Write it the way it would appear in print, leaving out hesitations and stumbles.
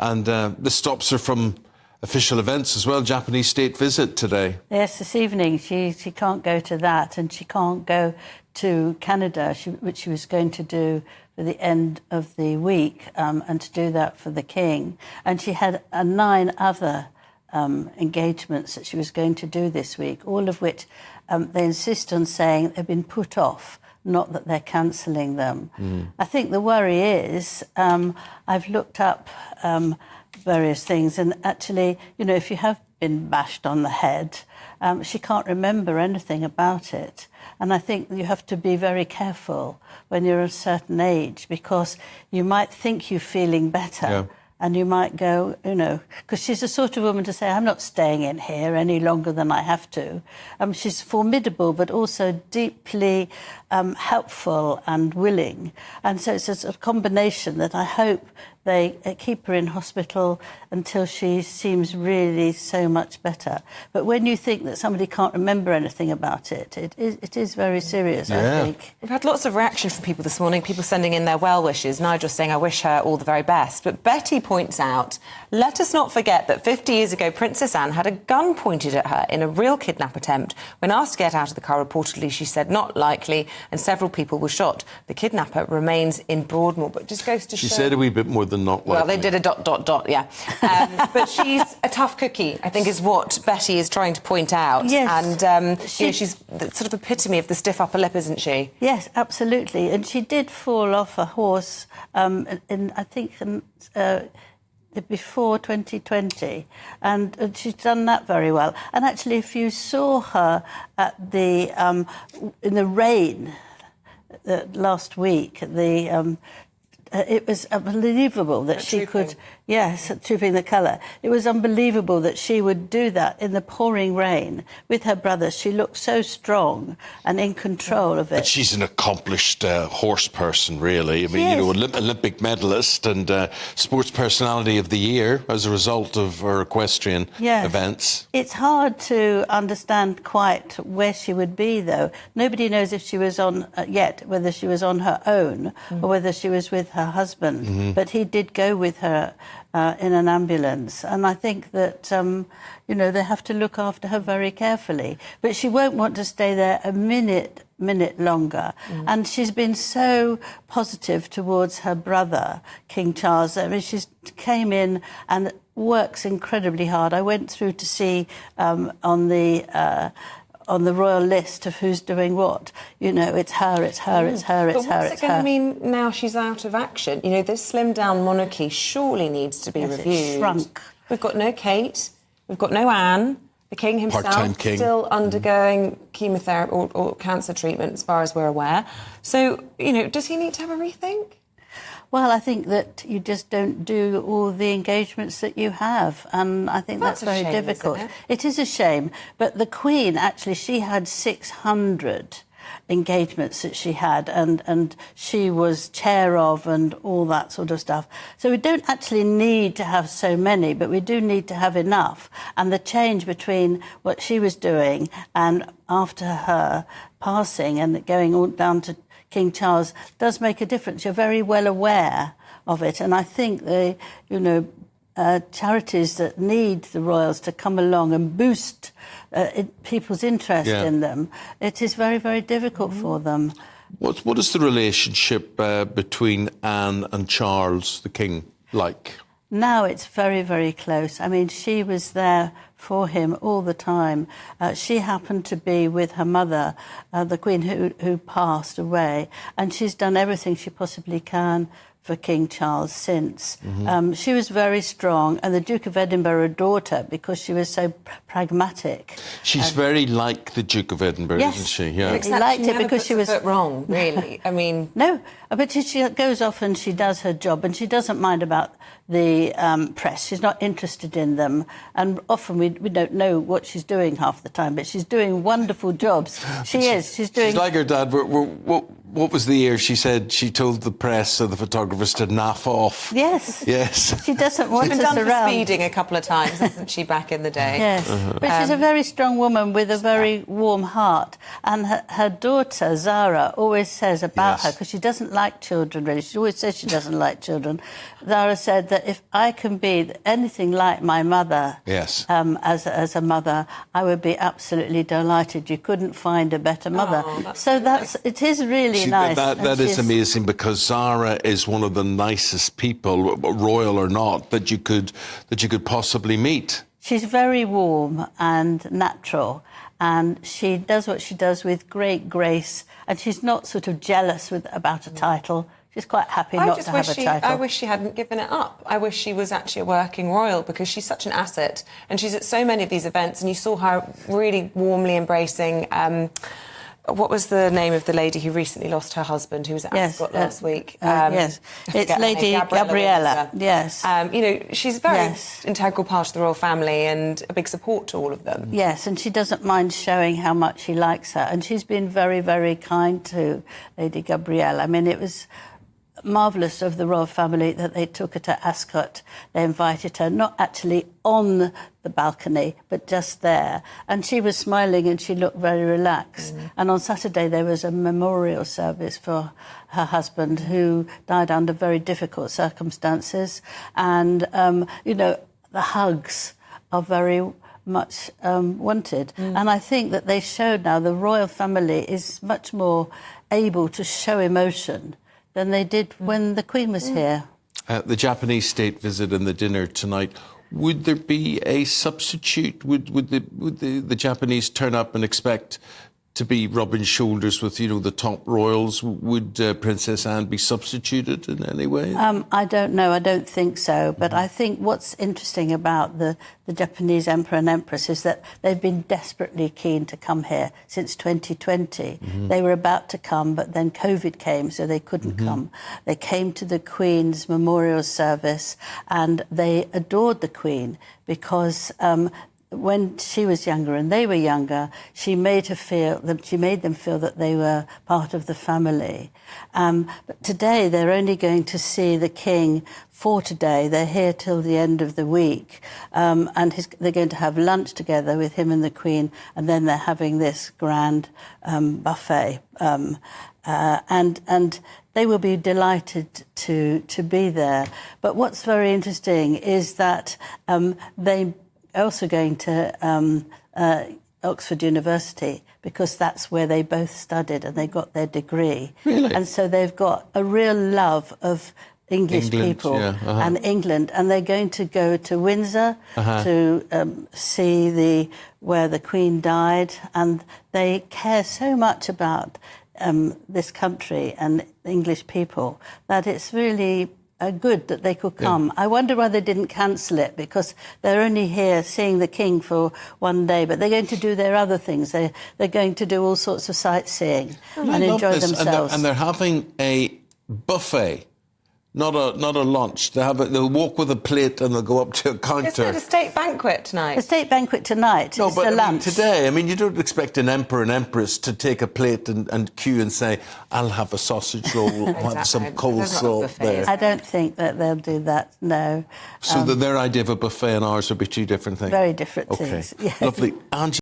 And this stops her from official events as well. Japanese state visit today. Yes, this evening she can't go to that, and she can't go to Canada, which she was going to do for the end of the week, and to do that for the King. And she had 9 other engagements that she was going to do this week, all of which they insist on saying they've been put off, not that they're cancelling them. I think the worry is, I've looked up various things, and actually, you know, if you have been bashed on the head, she can't remember anything about it. And I think you have to be very careful when you're a certain age, because you might think you're feeling better. Yeah. And you might go, you know, because she's the sort of woman to say, I'm not staying in here any longer than I have to. She's formidable, but also deeply helpful and willing. And so it's a sort of combination that I hope they keep her in hospital until she seems really so much better. But when you think that somebody can't remember anything about it, it is very serious, yeah. I think. We've had lots of reaction from people this morning, people sending in their well wishes. Nigel saying, I wish her all the very best. But Betty points out, let us not forget that 50 years ago, Princess Anne had a gun pointed at her in a real kidnap attempt. When asked to get out of the car, reportedly, she said, not likely, and several people were shot. The kidnapper remains in Broadmoor, but just goes to show... She said a wee bit more than not likely. Well, they did a ... yeah. But she's a tough cookie, I think, is what Betty is trying to point out. Yes. And she's the sort of epitome of the stiff upper lip, isn't she? Yes, absolutely. And she did fall off a horse I think, before 2020, and she's done that very well. And actually, if you saw her at in the rain last week, it was unbelievable that she could... Yes, trooping the colour. It was unbelievable that she would do that in the pouring rain with her brother. She looked so strong and in control of it. But she's an accomplished horse person, really. I mean, you know, Olympic medalist and sports personality of the year as a result of her equestrian events. It's hard to understand quite where she would be, though. Nobody knows if she was on yet, whether she was on her own or whether she was with her husband. But he did go with her in an ambulance, and I think that you know, they have to look after her very carefully. But she won't want to stay there a minute longer. And she's been so positive towards her brother, King Charles. I mean, she came in and works incredibly hard. I went through to see on the royal list of who's doing what. You know, it's her, it's her, it's her, it's her, it's her. But what's it going to mean now she's out of action? You know, this slimmed-down monarchy surely needs to be reviewed. It's shrunk. We've got no Kate, we've got no Anne. The King himself still undergoing chemotherapy or cancer treatment, as far as we're aware. So, you know, does he need to have a rethink? Well, I think that you just don't do all the engagements that you have, and I think that's very difficult. Isn't it? It is a shame, but the Queen, actually, she had 600 engagements that she had, and she was chair of and all that sort of stuff. So we don't actually need to have so many, but we do need to have enough. And the change between what she was doing and after her passing and going all down to King Charles does make a difference. You're very well aware of it, and I think the, you know, charities that need the royals to come along and boost people's interest in them, it is very, very difficult for them. What is the relationship between Anne and Charles, the King, like? Now it's very, very close. I mean, she was there for him all the time. She happened to be with her mother, the Queen, who passed away, and she's done everything she possibly can for King Charles since. She was very strong, and the Duke of Edinburgh adored her because she was so pragmatic. She's very like the Duke of Edinburgh, isn't she? Yeah. He liked it because she was wrong, really. I mean, no, but she goes off and she does her job, and she doesn't mind about the press. She's not interested in them, and often we don't know what she's doing half the time, but she's doing wonderful jobs. She's doing... She's like her dad. what was the year she said she told the press or the photographers to naff off? Yes. Yes. She doesn't want She's us been done around. for speeding a couple of times, hasn't she, back in the day? Yes. But she's a very strong woman with a very warm heart. And her daughter, Zara, always says about her, because she doesn't like children, really. She always says she doesn't like children. Zara said that if I can be anything like my mother, yes, as a mother, I would be absolutely delighted. You couldn't find a better mother. It is really nice. That is amazing, because Zara is one of the nicest people, royal or not, that you could possibly meet. She's very warm and natural, and she does what she does with great grace, and she's not sort of jealous about a title. She's quite happy not to have a title. I wish she hadn't given it up. I wish she was actually a working royal, because she's such an asset, and she's at so many of these events, and you saw her really warmly embracing... what was the name of the lady who recently lost her husband, who was at Ascot last week? Yes, it's Lady Gabriella. Yes. You know, she's a very integral part of the royal family and a big support to all of them. Yes, and she doesn't mind showing how much she likes her. And she's been very, very kind to Lady Gabriella. I mean, it was marvellous of the royal family that they took her to Ascot. They invited her, not actually on the balcony, but just there. And she was smiling and she looked very relaxed. And on Saturday there was a memorial service for her husband, who died under very difficult circumstances. And, you know, the hugs are very much wanted. And I think that they showed now the royal family is much more able to show emotion than they did when the Queen was here. The Japanese state visit and the dinner tonight, would there be a substitute? Would the Japanese turn up and expect to be rubbing shoulders with, you know, the top royals? Would Princess Anne be substituted in any way? I don't know. I don't think so. But I think what's interesting about the Japanese Emperor and Empress is that they've been desperately keen to come here since 2020. They were about to come, but then COVID came, so they couldn't come. They came to the Queen's memorial service, and they adored the Queen because when she was younger and they were younger, she made them feel that they were part of the family. But today they're only going to see the King for today. They're here till the end of the week, and they're going to have lunch together with him and the Queen, and then they're having this grand buffet. And they will be delighted to be there. But what's very interesting is that they also going to Oxford University, because that's where they both studied and they got their degree. Really? And so they've got a real love of English people and England, and they're going to go to Windsor to see where the Queen died, and they care so much about this country and English people that it's really good that they could come. I wonder why they didn't cancel it, because they're only here seeing the King for one day, but they're going to do their other things. They're going to do all sorts of sightseeing and enjoy themselves. And they're having a buffet. Not a lunch. They'll walk with a plate and they'll go up to a counter. Isn't it a state banquet tonight? A state banquet tonight. No, it's but the lunch. today, I mean, you don't expect an emperor and empress to take a plate and queue and say, "I'll have a sausage roll, I'll have some coleslaw there." I don't think that they'll do that. No. So their idea of a buffet and ours would be two different things. Very different things. Yes. Lovely, Angela.